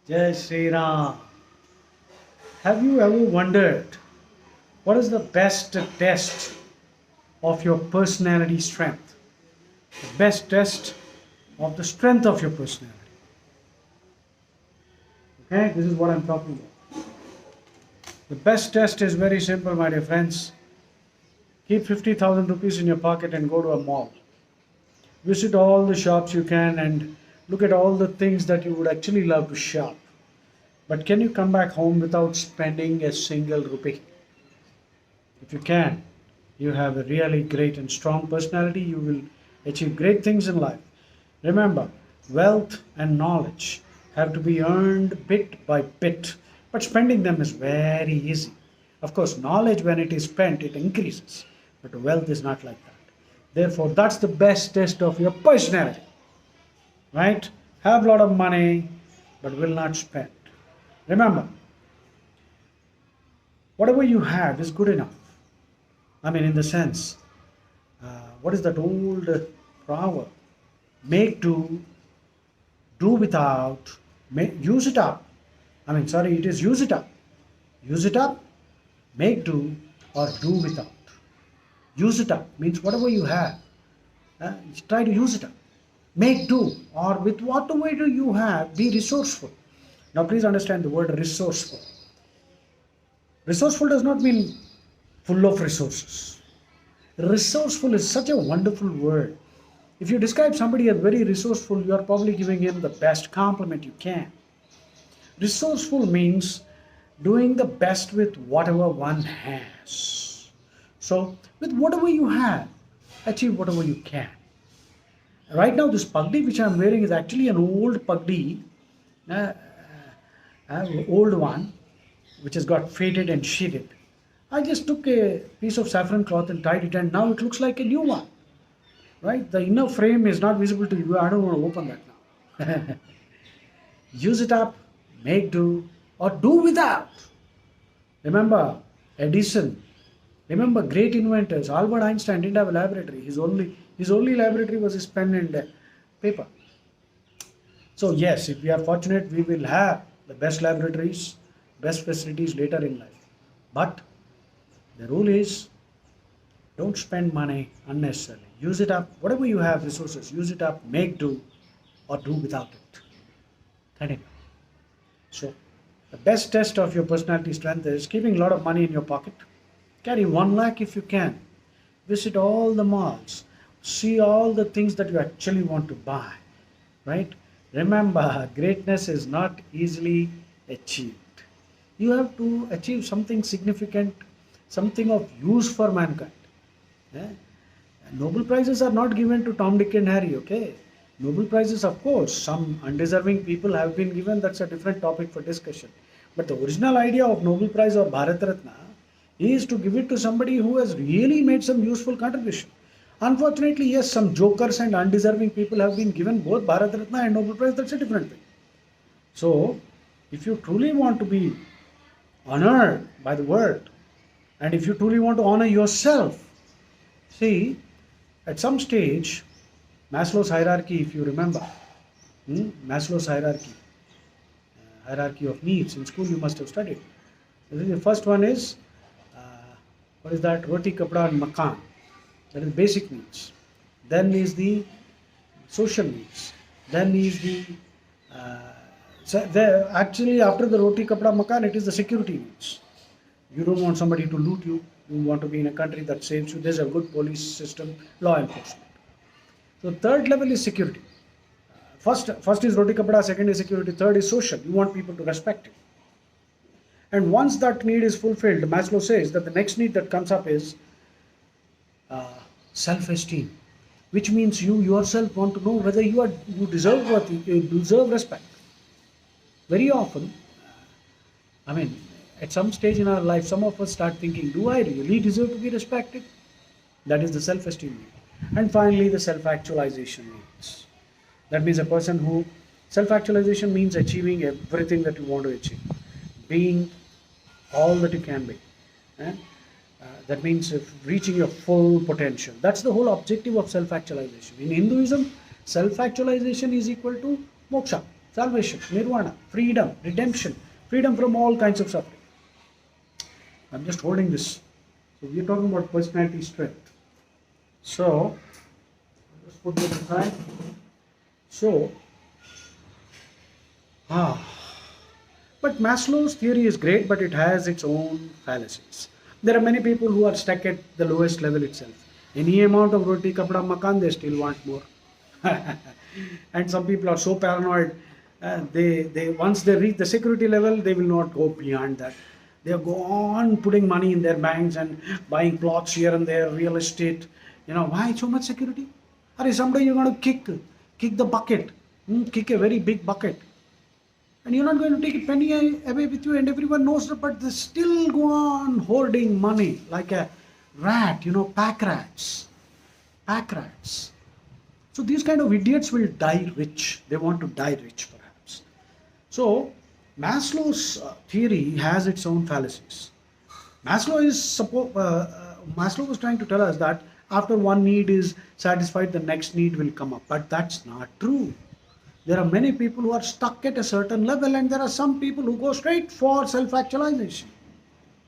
Jai Sri Ram. Have you ever wondered what is the best test of your personality strength? The best test of the strength of your personality. Okay, this is what I'm talking about. The best test is very simple, my dear friends. Keep 50,000 rupees in your pocket and go to a mall. Visit all the shops you can and look at all the things that you would actually love to shop. But can you come back home without spending a single rupee? If you can, you have a really great and strong personality. You will achieve great things in life. Remember, wealth and knowledge have to be earned bit by bit, but spending them is very easy. Of course, knowledge, when it is spent, it increases, but wealth is not like that. Therefore, that's the best test of your personality, right? Have a lot of money, but will not spend. Remember, whatever you have is good enough. I mean, in the sense, what is that old proverb? Make do without, use it up. I mean, sorry, it is use it up. Use it up, make do, or do without. Use it up means whatever you have, try to use it up. Make do, or with whatever you have, be resourceful. Now, please understand the word resourceful. Resourceful does not mean full of resources. Resourceful is such a wonderful word. If you describe somebody as very resourceful, you are probably giving him the best compliment you can. Resourceful means doing the best with whatever one has. So, with whatever you have, achieve whatever you can. Right now, this pagdi which I am wearing is actually an old pagdi, old one, which has got faded and shaded. I just took a piece of saffron cloth and tied it, and now it looks like a new one. Right? The inner frame is not visible to you. I don't want to open that now. Use it up, make do, or do without. Remember Edison. Remember great inventors. Albert Einstein didn't have a laboratory. His only laboratory was his pen and paper. So yes, if we are fortunate, we will have the best laboratories, best facilities later in life. But the rule is, don't spend money unnecessarily. Use it up. Whatever you have, resources, use it up, make do, or do without it. Continue. So, the best test of your personality strength is keeping a lot of money in your pocket. Carry 1 lakh if you can. Visit all the malls. See all the things that you actually want to buy. Right? Remember, greatness is not easily achieved. You have to achieve something significant, something of use for mankind. Eh? Nobel Prizes are not given to Tom, Dick and Harry, okay? Nobel Prizes, of course, some undeserving people have been given. That's a different topic for discussion. But the original idea of Nobel Prize or Bharat Ratna is to give it to somebody who has really made some useful contribution. Unfortunately, yes, some jokers and undeserving people have been given both Bharat Ratna and Nobel Prize. That's a different thing. So, if you truly want to be honored by the world, and if you truly want to honor yourself, see, at some stage, Maslow's hierarchy, if you remember, Maslow's hierarchy of needs. In school, you must have studied. The first one is, what is that? Roti, kapda, and makan. That is basic needs. Then is the social needs. Then is actually after the roti, kapda, makan, it is the security needs. You don't want somebody to loot you. You want to be in a country that saves you. There's a good police system, law enforcement. So third level is security. First is roti kapda, second is security, third is social. You want people to respect you. And once that need is fulfilled, Maslow says that the next need that comes up is self-esteem, which means you yourself want to know whether you deserve respect. Very often, I mean, at some stage in our life, some of us start thinking, do I really deserve to be respected? That is the self-esteem need. And finally, the self-actualization needs. That means a person who, self-actualization means achieving everything that you want to achieve. Being all that you can be. That means reaching your full potential. That's the whole objective of self-actualization. In Hinduism, self-actualization is equal to moksha, salvation, nirvana, freedom, redemption, freedom from all kinds of suffering. I'm just holding this. So we're talking about personality strength. So just put this aside. So but Maslow's theory is great, but it has its own fallacies. There are many people who are stuck at the lowest level itself. Any amount of roti, kapda, makan, they still want more. And some people are so paranoid. They once they reach the security level, they will not go beyond that. They go on putting money in their banks and buying plots here and there, real estate. Why so much security? Or someday you're going to kick the bucket, kick a very big bucket. And you're not going to take a penny away with you, and everyone knows that, but they still go on hoarding money like a rat, pack rats. Pack rats. So these kind of idiots will die rich. They want to die rich, perhaps. So Maslow's theory has its own fallacies. Maslow was trying to tell us that after one need is satisfied, the next need will come up. But that's not true. There are many people who are stuck at a certain level, and there are some people who go straight for self-actualization.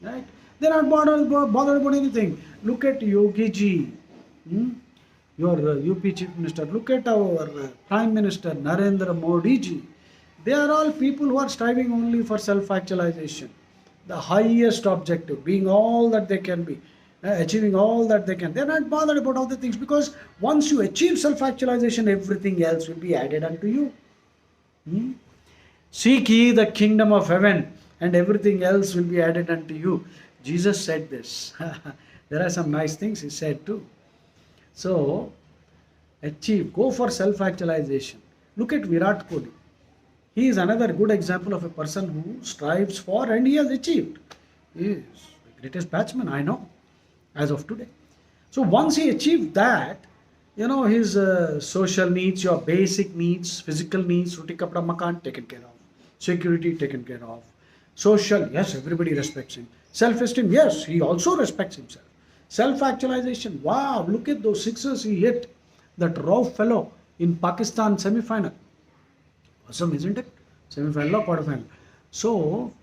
Right? They're not bothered about anything. Look at Yogi Ji, your UP Chief Minister. Look at our Prime Minister Narendra Modi Ji. They are all people who are striving only for self-actualization. The highest objective, being all that they can be. Achieving all that they can. They're not bothered about other things, because once you achieve self-actualization, everything else will be added unto you. Seek ye the kingdom of heaven, and everything else will be added unto you. Jesus said this. There are some nice things he said too. So, go for self-actualization. Look at Virat Kohli. He is another good example of a person who strives for and he has achieved. He is the greatest batsman I know as of today. So once he achieved that, his social needs, your basic needs, physical needs, roti kapda makan, taken care of. Security, taken care of. Social, yes, everybody respects him. Self-esteem, yes, he also respects himself. Self-actualization, wow, look at those sixes he hit. That raw fellow in Pakistan semi-final. Awesome, isn't it? Semi-final or quarter-final. So,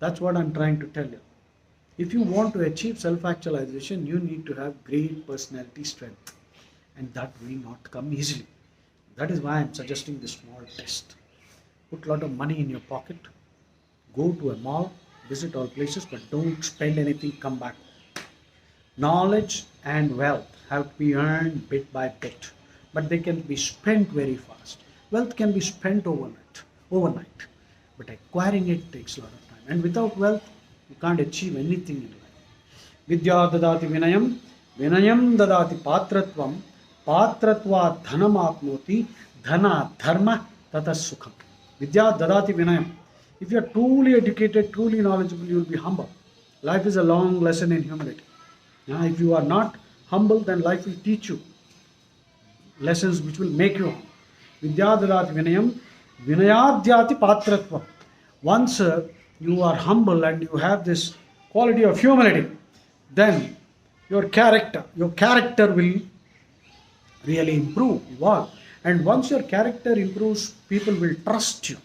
that's what I'm trying to tell you. If you want to achieve self-actualization, you need to have great personality strength. And that will not come easily. That is why I'm suggesting this small test. Put a lot of money in your pocket. Go to a mall, visit all places, but don't spend anything, come back. Knowledge and wealth have to be earned bit by bit. But they can be spent very fast. Wealth can be spent overnight. But acquiring it takes a lot of time. And without wealth, you can't achieve anything in life. Vidya dadati vinayam, vinayam dadati patratvam, patratva dhanam apnoti, dhana dharma tata sukham. Vidya dadati vinayam. If you are truly educated, truly knowledgeable, you will be humble. Life is a long lesson in humility. If you are not humble, then life will teach you lessons which will make you humble. Vidya dadati vinayam, vinayadhyati patratvam. Once you are humble and you have this quality of humility, then your character will really improve, evolve. And once your character improves, people will trust you.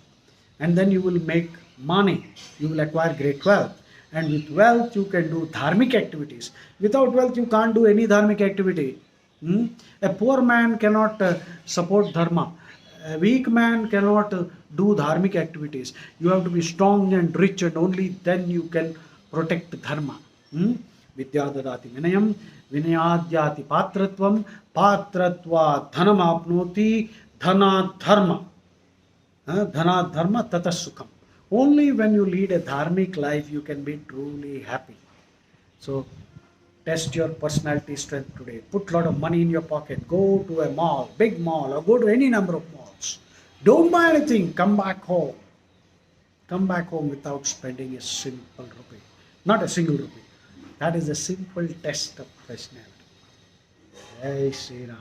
And then you will make money, you will acquire great wealth. And with wealth, you can do dharmic activities. Without wealth, you can't do any dharmic activity. A poor man cannot support dharma. A weak man cannot do dharmic activities. You have to be strong and rich, and only then you can protect dharma. Vidya dadati vinayam, vinayadhyati patratvam, patratva dhanam apnoti, dhana dharma. Dhana dharma tata sukham. Only when you lead a dharmic life, you can be truly happy. So, test your personality strength today. Put a lot of money in your pocket. Go to a mall, big mall, or go to any number of malls. Don't buy anything. Come back home. Come back home without spending a simple rupee. Not a single rupee. That is a simple test of personality. Jai Sri Ram.